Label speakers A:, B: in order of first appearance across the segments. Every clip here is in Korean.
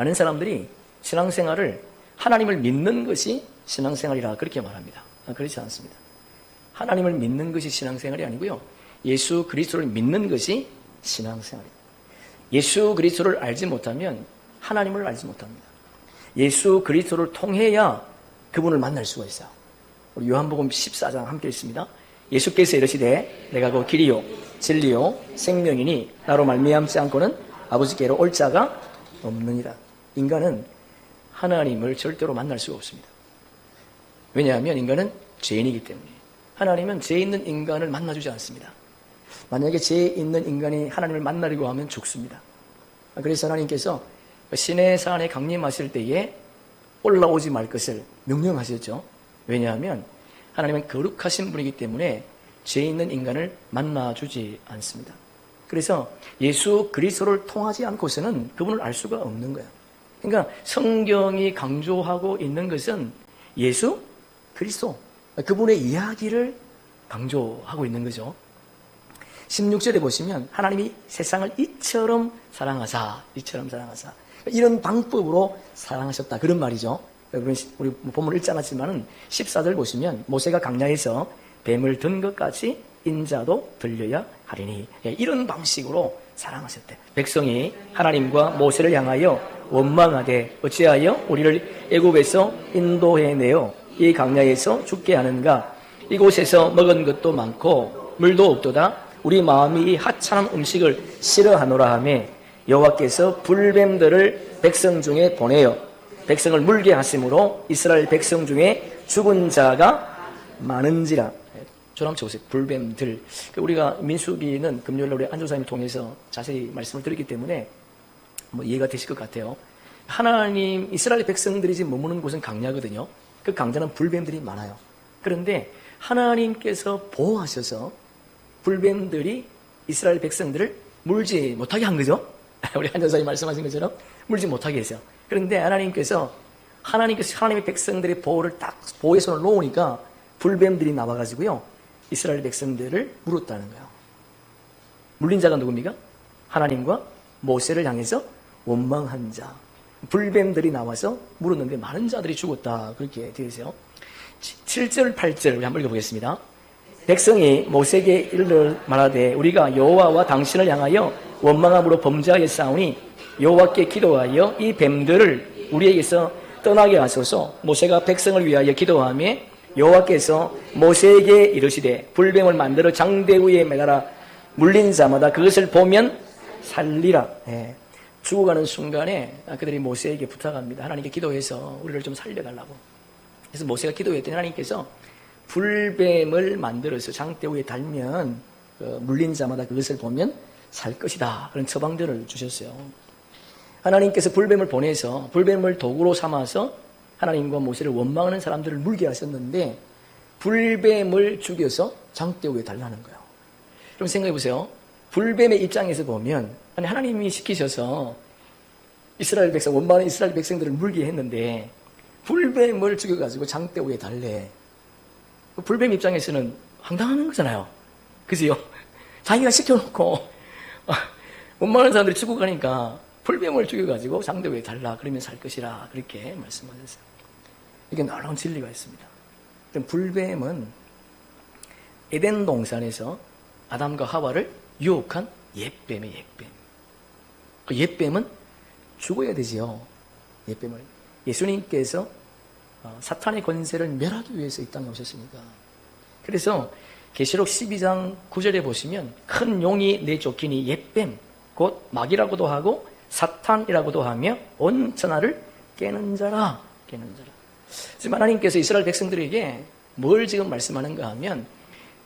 A: 많은 사람들이 신앙생활을 하나님을 믿는 것이 신앙생활이라 그렇게 말합니다. 그렇지 않습니다. 하나님을 믿는 것이 신앙생활이 아니고요. 예수 그리스도를 믿는 것이 신앙생활입니다. 예수 그리스도를 알지 못하면 하나님을 알지 못합니다. 예수 그리스도를 통해야 그분을 만날 수가 있어요. 우리 요한복음 14장 함께 읽습니다. 예수께서 이르시되 내가 그 길이요 진리요 생명이니 나로 말미암지 않고는 아버지께로 올 자가 없느니라. 인간은 하나님을 절대로 만날 수가 없습니다. 왜냐하면 인간은 죄인이기 때문에. 하나님은 죄 있는 인간을 만나주지 않습니다. 만약에 죄 있는 인간이 하나님을 만나려고 하면 죽습니다. 그래서 하나님께서 시내산에 강림하실 때에 올라오지 말 것을 명령하셨죠. 왜냐하면 하나님은 거룩하신 분이기 때문에 죄 있는 인간을 만나주지 않습니다. 그래서 예수 그리스도를 통하지 않고서는 그분을 알 수가 없는 거예요. 그러니까 성경이 강조하고 있는 것은 예수 그리스도, 그분의 이야기를 강조하고 있는 거죠. 16절에 보시면 하나님이 세상을 이처럼 사랑하사 이런 방법으로 사랑하셨다 그런 말이죠. 여러분 우리 본문 읽지 않았지만 14절 보시면 모세가 광야에서 뱀을 든 것 같이 인자도 들려야 하리니 이런 방식으로 사랑하셨대. 백성이 하나님과 모세를 향하여 원망하되 어찌하여 우리를 애굽에서 인도해내어 이 광야에서 죽게 하는가. 이곳에서 먹은 것도 많고 물도 없도다. 우리 마음이 이 하찮은 음식을 싫어하노라 하며 여호와께서 불뱀들을 백성 중에 보내어 백성을 물게 하심으로 이스라엘 백성 중에 죽은 자가 많은지라. 저랑 쳐보세요. 불뱀들. 우리가 민수기는 금요일에 우리 안조사님 통해서 자세히 말씀을 드렸기 때문에 이해가 되실 것 같아요. 하나님 이스라엘 백성들이 지금 머무는 곳은 강야거든요. 그 강자는 불뱀들이 많아요. 그런데 하나님께서 보호하셔서 불뱀들이 이스라엘 백성들을 물지 못하게 한 거죠. 우리 한전사님 말씀하신 것처럼 물지 못하게 했어요. 그런데 하나님께서 하나님의 백성들의 보호를 딱 보호의 손을 놓으니까 불뱀들이 나와가지고요 이스라엘 백성들을 물었다는 거예요. 물린 자가 누굽니까? 하나님과 모세를 향해서 원망한 자. 불뱀들이 나와서 물었는데 많은 자들이 죽었다 그렇게 되어 있어요. 7절 8절 우리 한번 읽어보겠습니다. 백성이 모세에게 이르러 말하되 우리가 여호와와 당신을 향하여 원망함으로 범죄하였사오니 여호와께 기도하여 이 뱀들을 우리에게서 떠나게 하소서. 모세가 백성을 위하여 기도하며 여호와께서 모세에게 이르시되 불뱀을 만들어 장대 위에 매달아 물린 자마다 그것을 보면 살리라. 죽어가는 순간에 그들이 모세에게 부탁합니다. 하나님께 기도해서 우리를 좀 살려달라고. 그래서 모세가 기도했더니 하나님께서 불뱀을 만들어서 장대 위에 달면 물린 자마다 그것을 보면 살 것이다. 그런 처방들을 주셨어요. 하나님께서 불뱀을 보내서 불뱀을 도구로 삼아서 하나님과 모세를 원망하는 사람들을 물게 하셨는데 불뱀을 죽여서 장대 위에 달라는 거예요. 그럼 생각해 보세요. 불뱀의 입장에서 보면 아니 하나님이 시키셔서 이스라엘 백성 원망하는 이스라엘 백성들을 물게 했는데 불뱀을 죽여가지고 장대 위에 달래. 불뱀 입장에서는 황당한 거잖아요. 그지요? 자기가 시켜놓고 원망하는 사람들이 죽어가니까 불뱀을 죽여가지고 장대 위에 달라. 그러면 살 것이라. 그렇게 말씀하셨어요. 이게 놀라운 진리가 있습니다. 불뱀은 에덴 동산에서 아담과 하와를 유혹한 옛뱀이에요. 옛뱀. 그 옛뱀은 죽어야 되지요. 옛뱀을. 예수님께서 사탄의 권세를 멸하기 위해서 이 땅에 오셨으니까. 그래서 계시록 12장 9절에 보시면 큰 용이 내쫓기니 옛뱀 곧 마귀라고도 하고 사탄이라고도 하며 온 천하를 깨는 자라. 깨는 자라. 지금 하나님께서 이스라엘 백성들에게 뭘 지금 말씀하는가 하면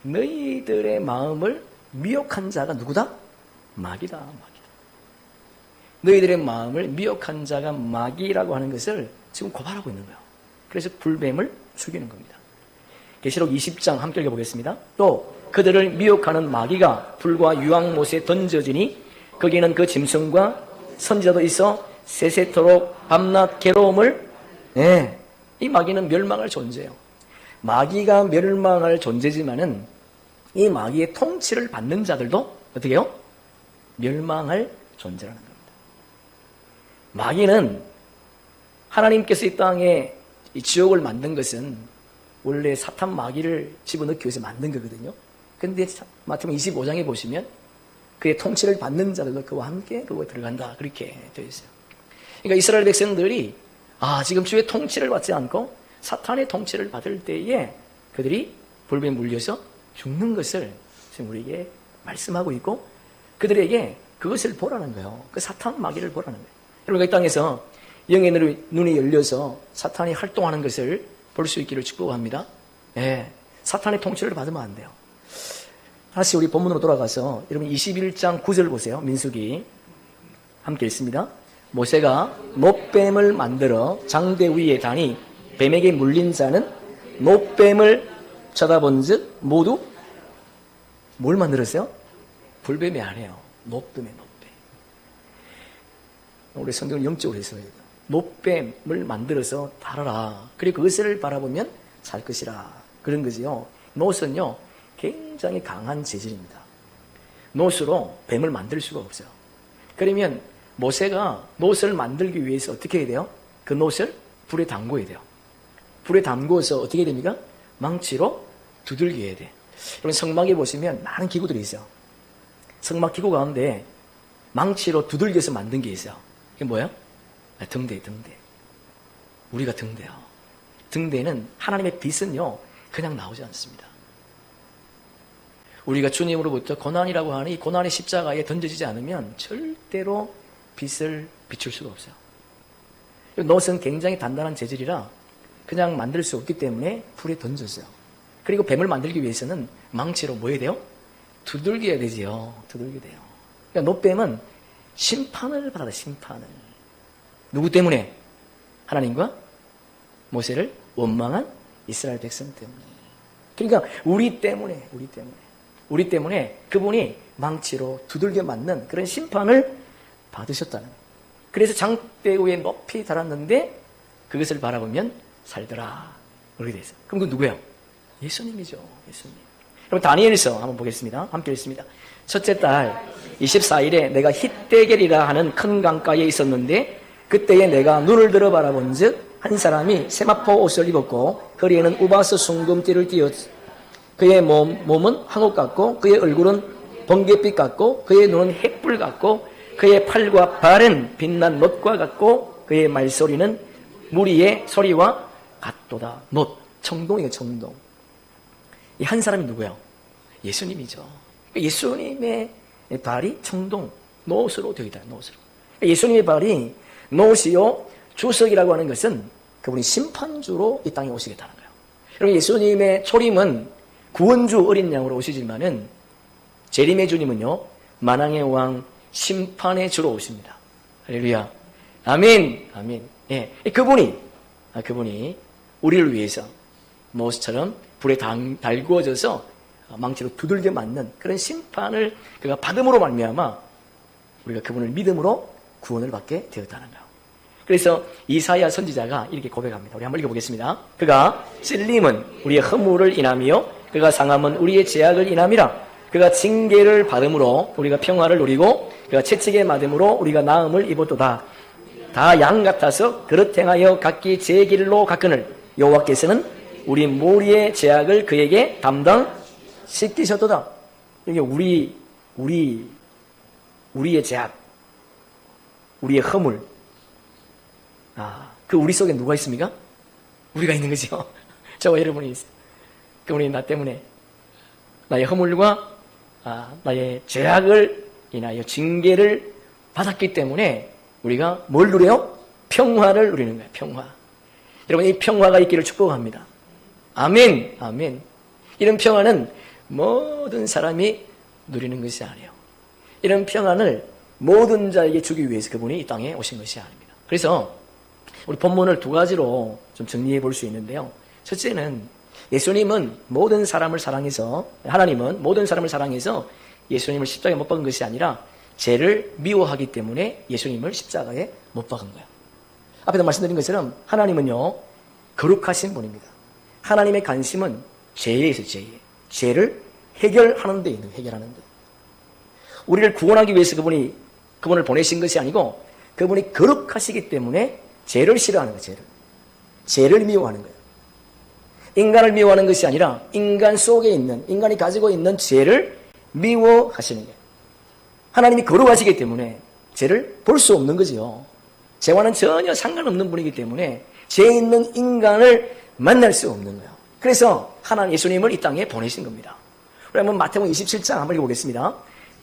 A: 너희들의 마음을 미혹한 자가 누구다? 마귀다. 마귀다. 너희들의 마음을 미혹한 자가 마귀라고 하는 것을 지금 고발하고 있는 거예요. 그래서 불뱀을 죽이는 겁니다. 계시록 20장 함께 읽어보겠습니다. 또 그들을 미혹하는 마귀가 불과 유황못에 던져지니 거기는 그 짐승과 선지자도 있어 세세토록 밤낮 괴로움을 이 마귀는 멸망할 존재예요. 마귀가 멸망할 존재지만은 이 마귀의 통치를 받는 자들도 어떻게 해요? 멸망할 존재라는 겁니다. 마귀는 하나님께서 이 땅에 이 지옥을 만든 것은 원래 사탄 마귀를 집어넣기 위해서 만든 거거든요. 근데 마태복음 25장에 보시면 그의 통치를 받는 자들도 그와 함께 그거에 들어간다. 그렇게 되어 있어요. 그러니까 이스라엘 백성들이 지금 주의 통치를 받지 않고 사탄의 통치를 받을 때에 그들이 불뱀에 물려서 죽는 것을 지금 우리에게 말씀하고 있고 그들에게 그것을 보라는 거예요. 그 사탄 마귀를 보라는 거예요. 여러분, 이 땅에서 영의 눈이 열려서 사탄이 활동하는 것을 볼 수 있기를 축복합니다. 사탄의 통치를 받으면 안 돼요. 다시 우리 본문으로 돌아가서 여러분 21장 9절 보세요. 민수기 함께 읽습니다. 모세가 노뱀을 만들어 장대 위에 다니 뱀에게 물린 자는 노뱀을 쳐다본 즉 모두 뭘 만들었어요? 불뱀이 아니에요. 노뱀에 노뱀. 우리 성경을 영적으로 해석해야 돼요. 노뱀을 만들어서 달아라. 그리고 그것을 바라보면 살 것이라. 그런 거지요. 노스는요 굉장히 강한 재질입니다. 노스로 뱀을 만들 수가 없어요. 그러면 모세가 노스를 만들기 위해서 어떻게 해야 돼요? 그 노스를 불에 담궈야 돼요. 불에 담궈서 어떻게 해야 됩니까? 망치로 두들겨야 돼. 여러분 성막에 보시면 많은 기구들이 있어요. 성막 기구 가운데 망치로 두들겨서 만든 게 있어요. 이게 뭐예요? 등대. 우리가 등대요. 등대는 하나님의 빛은요 그냥 나오지 않습니다. 우리가 주님으로부터 고난이라고 하는 이 고난의 십자가에 던져지지 않으면 절대로 빛을 비출 수가 없어요. 노스는 굉장히 단단한 재질이라 그냥 만들 수 없기 때문에 불에 던졌어요. 그리고 뱀을 만들기 위해서는 망치로 뭐 해야 돼요? 두들겨야 되지요. 두들겨야 돼요. 그러니까 노뱀은 심판을 받아요. 심판을. 누구 때문에? 하나님과 모세를 원망한 이스라엘 백성 때문에. 그러니까 우리 때문에 그분이 망치로 두들겨 맞는 그런 심판을 받으셨다는 거예요. 그래서 장대 위에 높이 달았는데 그것을 바라보면 살더라. 그렇게 돼 있어요. 그럼 그 누구예요? 예수님이죠. 예수님. 그럼 다니엘서 한번 보겠습니다. 함께 읽습니다. 첫째 달 24일에 내가 hit대겔이라 하는 큰 강가에 있었는데 그때에 내가 눈을 들어 바라본 즉 한 사람이 세마포 옷을 입었고 허리에는 우바스 숭금띠를 띄었 그의 몸은 황옥 같고 그의 얼굴은 번갯빛 같고 그의 눈은 햇불 같고 그의 팔과 발은 빛난 놋과 같고 그의 말소리는 무리의 소리와 같도다. 놋, 청동이에요. 청동. 이 한 사람이 누구예요? 예수님이죠. 예수님의 발이 청동, 놋으로 되어 있다. 놋으로. 예수님의 발이 놋이요 주석이라고 하는 것은 그분이 심판주로 이 땅에 오시겠다는 거예요. 여러분 예수님의 초림은 구원주 어린 양으로 오시지만은 재림의 주님은요 만왕의 왕 심판의 주로 오십니다. 할렐루야. 아멘. 아멘. 예. 그분이 우리를 위해서 모세처럼 불에 달구어져서 망치로 두들겨 맞는 그런 심판을 그가 받음으로 말미암아 우리가 그분을 믿음으로 구원을 받게 되었다는 거예요. 그래서 이사야 선지자가 이렇게 고백합니다. 우리 한번 읽어보겠습니다. 그가 찔림은 우리의 허물을 인하며 그가 상함은 우리의 죄악을 인함이라. 그가 징계를 받음으로 우리가 평화를 누리고 그가 채찍에 맞음으로 우리가 나음을 입었도다. 다 양 같아서 그릇 행하여 각기 제 길로 갔거늘 여호와께서는 우리 무리의 죄악을 그에게 담당시키셨도다. 이게 우리의 죄악, 우리의 허물. 그 우리 속에 누가 있습니까? 우리가 있는 거죠. 저와 여러분이 있어요. 그분이 나 때문에 나의 허물과 나의 죄악을 인하여 징계를 받았기 때문에 우리가 뭘 누려요? 평화를 누리는 거예요. 평화. 여러분 이 평화가 있기를 축복합니다. 아멘. 아멘. 이런 평화는 모든 사람이 누리는 것이 아니에요. 이런 평안을 모든 자에게 주기 위해서 그분이 이 땅에 오신 것이 아닙니다. 그래서 우리 본문을 두 가지로 좀 정리해 볼 수 있는데요. 첫째는 예수님은 모든 사람을 사랑해서 하나님은 모든 사람을 사랑해서 예수님을 십자가에 못 박은 것이 아니라 죄를 미워하기 때문에 예수님을 십자가에 못 박은 거예요. 앞에도 말씀드린 것처럼 하나님은요 거룩하신 분입니다. 하나님의 관심은 죄에 있어요. 죄를 해결하는 데 있는 해결하는 데. 우리를 구원하기 위해서 그분을 보내신 것이 아니고 그분이 거룩하시기 때문에 죄를 싫어하는 거예요. 죄를 미워하는 거예요. 인간을 미워하는 것이 아니라 인간 속에 있는, 인간이 가지고 있는 죄를 미워하시는 거예요. 하나님이 거룩하시기 때문에 죄를 볼 수 없는 거지요. 죄와는 전혀 상관없는 분이기 때문에 죄 있는 인간을 만날 수 없는 거예요. 그래서 하나님 예수님을 이 땅에 보내신 겁니다. 우리 한번 마태복음 27장 한번 읽어보겠습니다.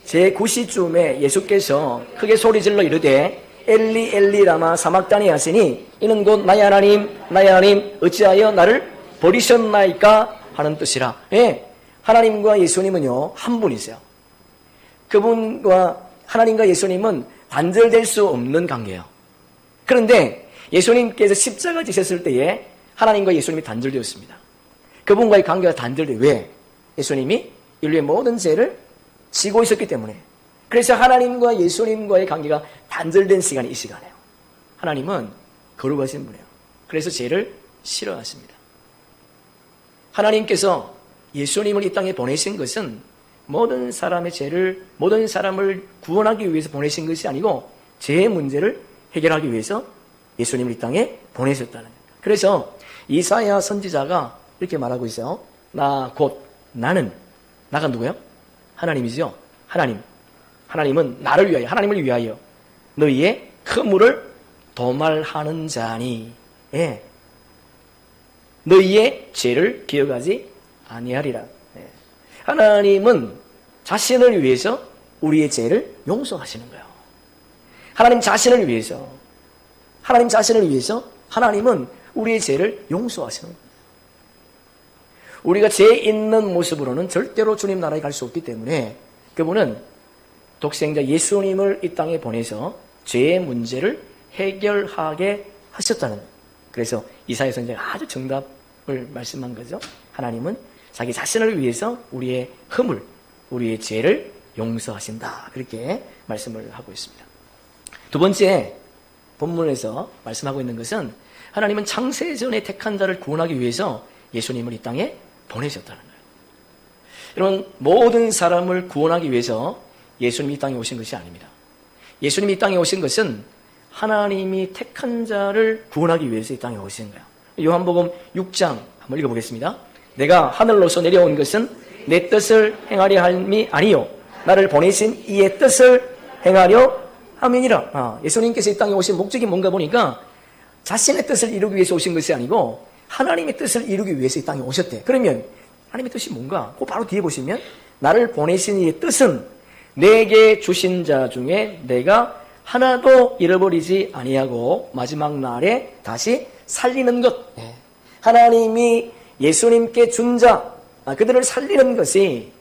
A: 제9시쯤에 예수께서 크게 소리질러 이르되 엘리 엘리 라마 사막다니 하시니 이는 곧 나의 하나님 어찌하여 나를 버리셨나이까 하는 뜻이라. 예, 하나님과 예수님은요 한 분이세요. 그분과 하나님과 예수님은 단절될 수 없는 관계예요. 그런데 예수님께서 십자가 지셨을 때에 하나님과 예수님이 단절되었습니다. 그분과의 관계가 단절돼. 왜? 예수님이 인류의 모든 죄를 지고 있었기 때문에. 그래서 하나님과 예수님과의 관계가 단절된 시간이 이 시간이에요. 하나님은 거룩하신 분이에요. 그래서 죄를 싫어하십니다. 하나님께서 예수님을 이 땅에 보내신 것은 모든 사람의 죄를, 모든 사람을 구원하기 위해서 보내신 것이 아니고 죄의 문제를 해결하기 위해서 예수님을 이 땅에 보내셨다는 거예요. 그래서 이사야 선지자가 이렇게 말하고 있어요. 나는, 나가 누구예요? 하나님이죠. 하나님은 나를 위하여, 하나님을 위하여 너희의 허물을 도말하는 자니, 예. 너희의 죄를 기억하지 아니하리라. 예. 하나님은 자신을 위해서 우리의 죄를 용서하시는 거예요. 하나님 자신을 위해서 하나님은 우리의 죄를 용서하시는 거예요. 우리가 죄 있는 모습으로는 절대로 주님 나라에 갈 수 없기 때문에 그분은 독생자 예수님을 이 땅에 보내서 죄의 문제를 해결하게 하셨다는 거예요. 그래서 이사야 선지자가 아주 정답을 말씀한 거죠. 하나님은 자기 자신을 위해서 우리의 허물, 우리의 죄를 용서하신다. 그렇게 말씀을 하고 있습니다. 두 번째 본문에서 말씀하고 있는 것은 하나님은 창세전에 택한 자를 구원하기 위해서 예수님을 이 땅에 보내셨다는 거예요. 여러분, 모든 사람을 구원하기 위해서 예수님이 이 땅에 오신 것이 아닙니다. 예수님이 이 땅에 오신 것은 하나님이 택한 자를 구원하기 위해서 이 땅에 오신 거예요. 요한복음 6장 한번 읽어보겠습니다. 내가 하늘로서 내려온 것은 내 뜻을 행하려 함이 아니요 나를 보내신 이의 뜻을 행하려 함이니라. 예수님께서 이 땅에 오신 목적이 뭔가 보니까 자신의 뜻을 이루기 위해서 오신 것이 아니고 하나님의 뜻을 이루기 위해서 이 땅에 오셨대. 그러면 하나님의 뜻이 뭔가? 그 바로 뒤에 보시면 나를 보내신 이의 뜻은 내게 주신 자 중에 내가 하나도 잃어버리지 아니하고 마지막 날에 다시 살리는 것. 하나님이 예수님께 준 자, 그들을 살리는 것이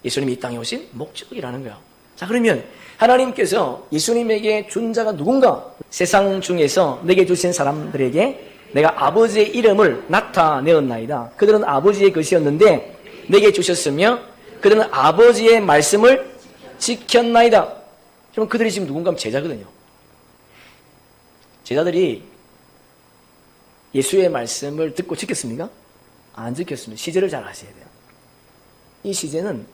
A: 예수님이 이 땅에 오신 목적이라는 거예요. 자, 그러면 하나님께서 예수님에게 준 자가 누군가? 세상 중에서 내게 주신 사람들에게 내가 아버지의 이름을 나타내었나이다. 그들은 아버지의 것이었는데 내게 주셨으며 그들은 아버지의 말씀을 지켰나이다. 그럼 그들이 지금 누군가 하면 제자거든요. 제자들이 예수의 말씀을 듣고 지켰습니까? 안 지켰습니다. 시제를 잘 아셔야 돼요. 이 시제는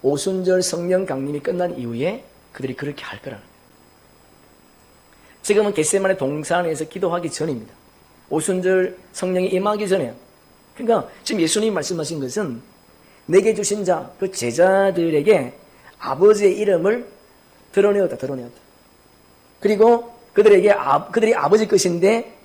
A: 오순절 성령 강림이 끝난 이후에 그들이 그렇게 할 거라는 거예요. 지금은 겟세마네 동산에서 기도하기 전입니다. 오순절 성령이 임하기 전에. 그러니까 지금 예수님이 말씀하신 것은 내게 주신 자, 그 제자들에게 아버지의 이름을 드러내었다. 그리고 그들이 아버지 것인데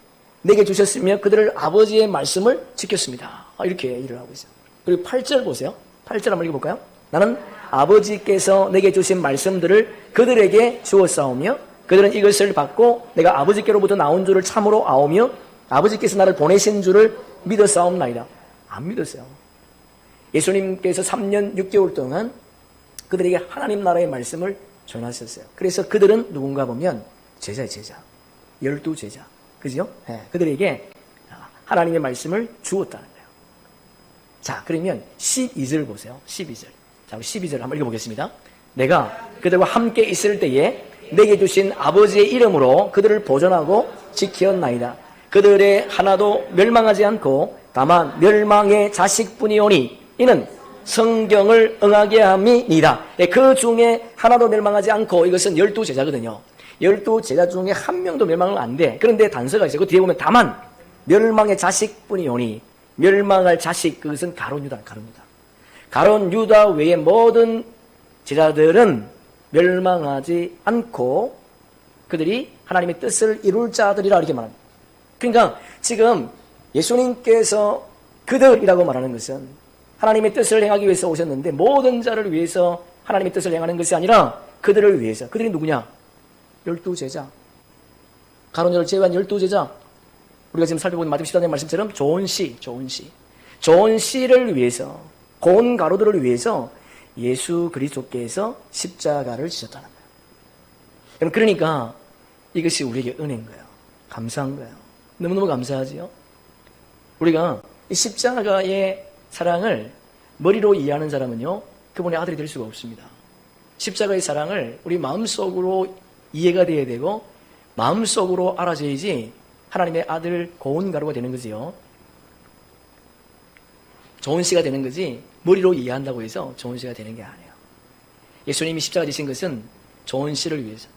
A: 내게 주셨으며 그들을 아버지의 말씀을 지켰습니다. 이렇게 일을 하고 있어요. 그리고 8절 보세요. 8절 한번 읽어볼까요? 나는 아버지께서 내게 주신 말씀들을 그들에게 주었사오며 그들은 이것을 받고 내가 아버지께로부터 나온 줄을 참으로 아오며 아버지께서 나를 보내신 줄을 믿었사옵나이다. 안 믿었어요. 예수님께서 3년 6개월 동안 그들에게 하나님 나라의 말씀을 전하셨어요. 그래서 그들은 누군가 보면 제자의 제자. 12제자. 그죠? 네, 그들에게 하나님의 말씀을 주었다는 거예요. 자, 그러면 12절 보세요. 12절. 자, 우리 12절 한번 읽어보겠습니다. 내가 그들과 함께 있을 때에 내게 주신 아버지의 이름으로 그들을 보존하고 지켰나이다. 그들의 하나도 멸망하지 않고 다만 멸망의 자식뿐이오니 이는 성경을 응하게 함이니이다. 그 중에 하나도 멸망하지 않고 이것은 12제자거든요. 12 제자 중에 한 명도 멸망은 안 돼. 그런데 단서가 있어요. 그 뒤에 보면 다만 멸망의 자식뿐이 오니 멸망할 자식 그것은 가룟 유다. 가룟 유다 외의 모든 제자들은 멸망하지 않고 그들이 하나님의 뜻을 이룰 자들이라 이렇게 말합니다. 그러니까 지금 예수님께서 그들이라고 말하는 것은 하나님의 뜻을 행하기 위해서 오셨는데 모든 자를 위해서 하나님의 뜻을 행하는 것이 아니라 그들을 위해서. 그들이 누구냐? 12제자. 가룟 유다를 제외한 12제자. 우리가 지금 살펴본 마태복음 14장 말씀처럼 좋은 씨를 위해서, 고운 가루들을 위해서 예수 그리스도께서 십자가를 지셨다는 거예요. 그러니까 이것이 우리에게 은혜인 거예요. 감사한 거예요. 너무너무 감사하지요. 우리가 이 십자가의 사랑을 머리로 이해하는 사람은요, 그분의 아들이 될 수가 없습니다. 십자가의 사랑을 우리 마음속으로 이해가 돼야 되고 마음속으로 알아져야지 하나님의 아들 고운 가루가 되는 거지요. 좋은 씨가 되는 거지 머리로 이해한다고 해서 좋은 씨가 되는 게 아니에요. 예수님이 십자가 지신 것은 좋은 씨를 위해서,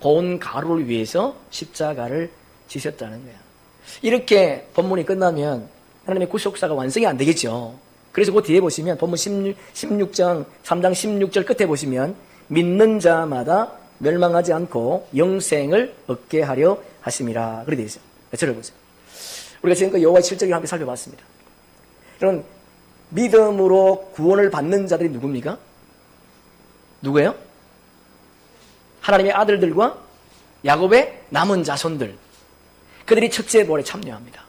A: 고운 가루를 위해서 십자가를 지셨다는 거예요. 이렇게 본문이 끝나면 하나님의 구속사가 완성이 안 되겠죠. 그래서 그 뒤에 보시면 본문 16장 3장 16절 끝에 보시면 믿는 자마다 멸망하지 않고 영생을 얻게 하려 하심이라 그렇게 되어 있어요. 저를 보세요. 우리가 지금까지 여호와의 7절을 함께 살펴봤습니다. 그럼 믿음으로 구원을 받는 자들이 누굽니까? 누구예요? 하나님의 아들들과 야곱의 남은 자손들. 그들이 첫째 부활에 참여합니다.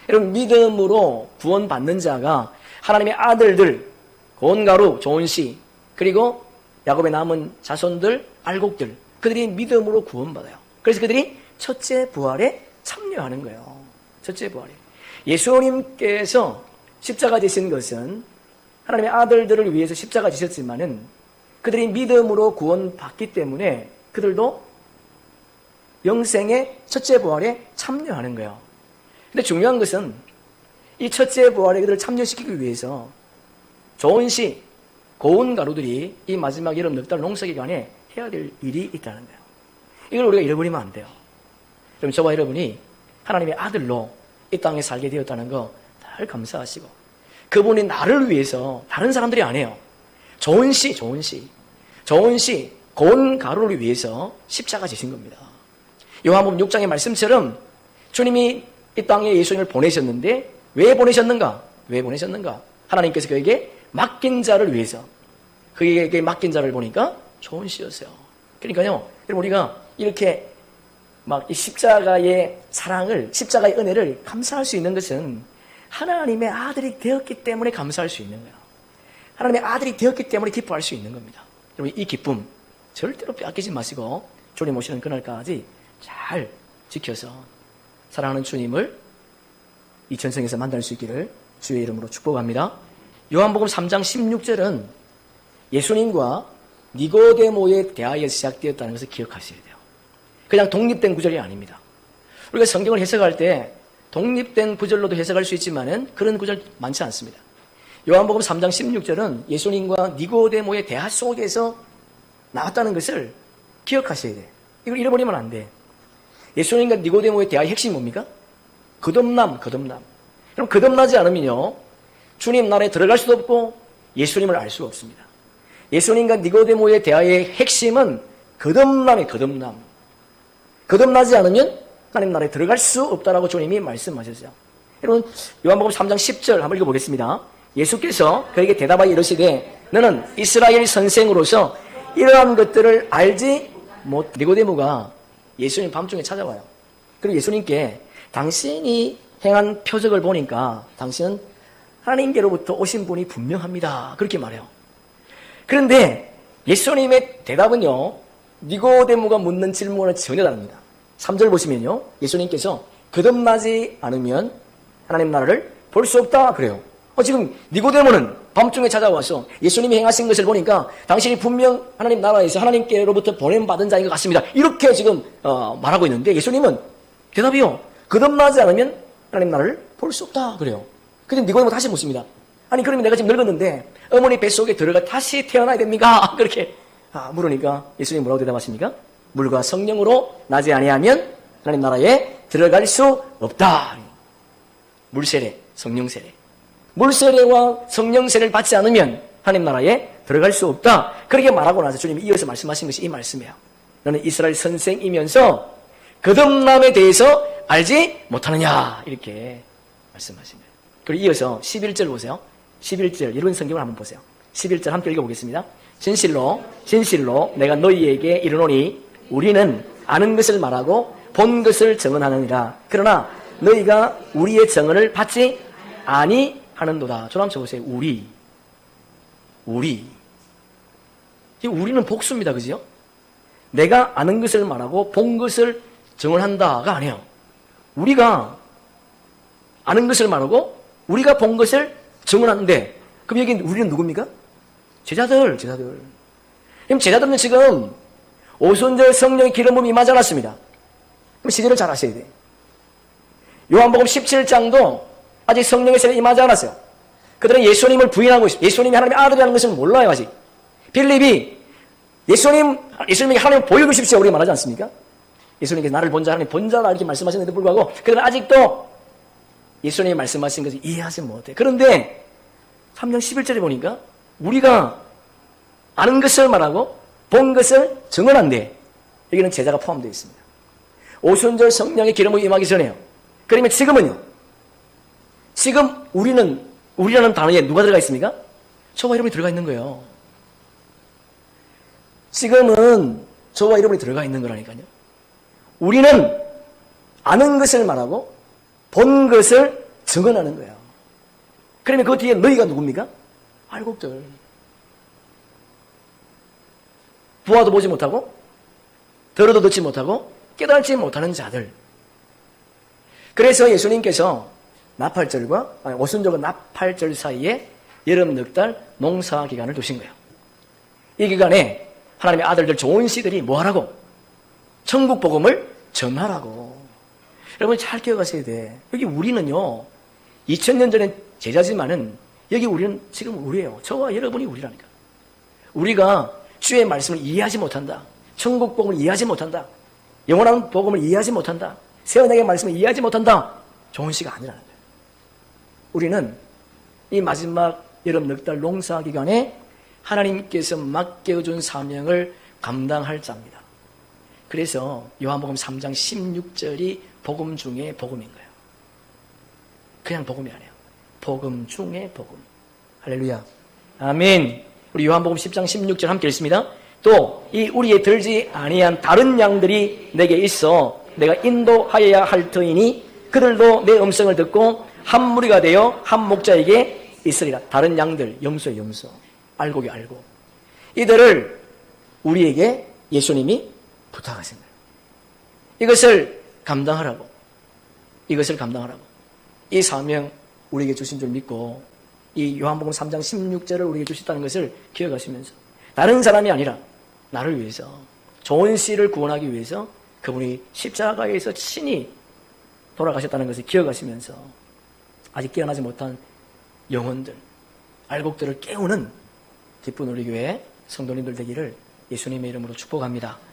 A: 여러분, 믿음으로 구원받는 자가 하나님의 아들들, 고운 가루, 좋은 씨, 그리고 야곱의 남은 자손들, 알곡들, 그들이 믿음으로 구원받아요. 그래서 그들이 첫째 부활에 참여하는 거예요. 첫째 부활에. 예수님께서 십자가 지신 것은 하나님의 아들들을 위해서 십자가 지셨지만은 그들이 믿음으로 구원받기 때문에 그들도 영생의 첫째 부활에 참여하는 거예요. 근데 중요한 것은 이 첫째 부활에 그들을 참여시키기 위해서 좋은 씨, 고운 가루들이 이 마지막 여름 넉 달 농사 기간에 해야 될 일이 있다는 거예요. 이걸 우리가 잃어버리면 안 돼요. 그럼 저와 여러분이 하나님의 아들로 이 땅에 살게 되었다는 거 늘 감사하시고, 그분이 나를 위해서 다른 사람들이 안 해요. 좋은 씨, 고운 가루를 위해서 십자가 지신 겁니다. 요한복음 6장의 말씀처럼 주님이 이 땅에 예수님을 보내셨는데 왜 보내셨는가? 하나님께서 그에게 맡긴 자를 위해서, 그에게 맡긴 자를 보니까 좋은 씨였어요. 그러니까요, 여러분, 우리가 이렇게 막 이 십자가의 사랑을, 십자가의 은혜를 감사할 수 있는 것은 하나님의 아들이 되었기 때문에 감사할 수 있는 거예요. 하나님의 아들이 되었기 때문에 기뻐할 수 있는 겁니다. 여러분, 이 기쁨 절대로 빼앗기지 마시고 주님 오시는 그날까지 잘 지켜서 사랑하는 주님을 이 전생에서 만날 수 있기를 주의 이름으로 축복합니다. 요한복음 3장 16절은 예수님과 니고데모의 대화에서 시작되었다는 것을 기억하셔야 돼요. 그냥 독립된 구절이 아닙니다. 우리가 성경을 해석할 때 독립된 구절로도 해석할 수 있지만은 그런 구절 많지 않습니다. 요한복음 3장 16절은 예수님과 니고데모의 대화 속에서 나왔다는 것을 기억하셔야 돼요. 이걸 잃어버리면 안 돼. 예수님과 니고데모의 대화의 핵심이 뭡니까? 거듭남. 그럼 거듭나지 않으면요, 주님 나라에 들어갈 수도 없고 예수님을 알 수가 없습니다. 예수님과 니고데모의 대화의 핵심은 거듭남이에요. 거듭나지 않으면 하나님 나라에 들어갈 수 없다라고 주님이 말씀하셨어요. 여러분, 요한복음 3장 10절 한번 읽어보겠습니다. 예수께서 그에게 대답하여 이르시되 너는 이스라엘 선생으로서 이러한 것들을 알지 못. 니고데모가 예수님 밤중에 찾아와요. 그리고 예수님께 당신이 행한 표적을 보니까 당신은 하나님께로부터 오신 분이 분명합니다. 그렇게 말해요. 그런데 예수님의 대답은요, 니고데모가 묻는 질문은 전혀 다릅니다. 3절 보시면요, 예수님께서 거듭나지 않으면 하나님 나라를 볼 수 없다 그래요. 지금 니고데모는 밤중에 찾아와서 예수님이 행하신 것을 보니까 당신이 분명 하나님 나라에서 하나님께로부터 보냄받은 자인 것 같습니다. 이렇게 지금 말하고 있는데 예수님은 대답이요, 거듭나지 않으면 하나님 나라를 볼 수 없다 그래요. 근데 니고데모 다시 묻습니다. 아니 그러면 내가 지금 늙었는데 어머니 뱃속에 들어가 다시 태어나야 됩니까? 그렇게 물으니까 예수님이 뭐라고 대답하십니까? 물과 성령으로 나지 아니하면 하나님 나라에 들어갈 수 없다. 물 세례, 성령 세례. 물 세례와 성령 세례를 받지 않으면 하나님 나라에 들어갈 수 없다. 그렇게 말하고 나서 주님이 이어서 말씀하신 것이 이 말씀이에요. 너는 이스라엘 선생이면서 거듭남에 대해서 알지 못하느냐. 이렇게 말씀하신 거예요. 그리고 이어서 11절 보세요. 11절, 이런 성경을 한번 보세요. 11절 함께 읽어보겠습니다. 진실로 진실로 내가 너희에게 이르노니 우리는 아는 것을 말하고 본 것을 증언하느니라. 그러나 너희가 우리의 증언을 받지 아니하는도다. 저를 한번 쳐보세요. 우리. 이 우리는 복수입니다. 그죠? 내가 아는 것을 말하고 본 것을 증언한다가 아니에요. 우리가 아는 것을 말하고 우리가 본 것을 증언하는데, 그럼 여기 우리는 누굽니까? 제자들. 그럼 제자들은 지금 오순절 성령의 기름 부음이 임하지 않았습니다. 그럼 시제를 잘 아셔야 돼요. 요한복음 17장도 아직 성령의 세례 임하지 않았어요. 그들은 예수님을 부인하고 있어요. 예수님이 하나님의 아들이라는 것을 몰라요. 아직. 빌립이 예수님에게 하나님을 보여주십시오. 우리가 말하지 않습니까? 예수님께서 나를 본 자, 하나님 본 자라 이렇게 말씀하셨는데 불구하고 그들은 아직도 예수님이 말씀하신 것을 이해하지 못해. 그런데 3장 11절에 보니까 우리가 아는 것을 말하고 본 것을 증언한데, 여기는 제자가 포함되어 있습니다. 오순절 성령의 기름이 임하기 전에요. 그러면 지금은요. 지금 우리라는 단어에 누가 들어가 있습니까? 저와 여러분이 들어가 있는 거예요. 지금은 저와 여러분이 들어가 있는 거라니까요. 우리는 아는 것을 말하고 본 것을 증언하는 거예요. 그러면 그 뒤에 너희가 누굽니까? 알곡들. 보아도 보지 못하고 들어도 듣지 못하고 깨달지 못하는 자들. 그래서 예수님께서 오순절과 나팔절 사이에 여름 넉달 농사 기간을 두신 거예요. 이 기간에 하나님의 아들들 좋은 씨들이 뭐 하라고? 천국 복음을 전하라고. 여러분 잘 기억하셔야 돼. 여기 우리는요, 2000년 전에 제자지만은 여기 우리는 지금 우리예요. 저와 여러분이 우리라니까. 우리가 주의 말씀을 이해하지 못한다. 천국 복음을 이해하지 못한다. 영원한 복음을 이해하지 못한다. 새 언약의 말씀을 이해하지 못한다. 좋은 씨가 아니라는 거예요. 우리는 이 마지막 여름 넉달 농사 기간에 하나님께서 맡겨준 사명을 감당할 자입니다. 그래서 요한복음 3장 16절이 복음 중에 복음인 거예요. 그냥 복음이 아니에요. 복음 중에 복음. 할렐루야. 아멘. 우리 요한복음 10장 16절 함께 읽습니다. 또 이 우리에 들지 아니한 다른 양들이 내게 있어 내가 인도하여야 할 터이니 그들도 내 음성을 듣고 한 무리가 되어 한 목자에게 있으리라. 다른 양들, 염소의 염소. 알곡이 알고. 이들을 우리에게 예수님이 부탁하신 거예요. 이것을 감당하라고. 이 사명 우리에게 주신 줄 믿고 이 요한복음 3장 16절을 우리에게 주셨다는 것을 기억하시면서 다른 사람이 아니라 나를 위해서 좋은 씨를 구원하기 위해서 그분이 십자가에서 친히 돌아가셨다는 것을 기억하시면서 아직 깨어나지 못한 영혼들, 알곡들을 깨우는 기쁜 우리 교회 성도님들 되기를 예수님의 이름으로 축복합니다.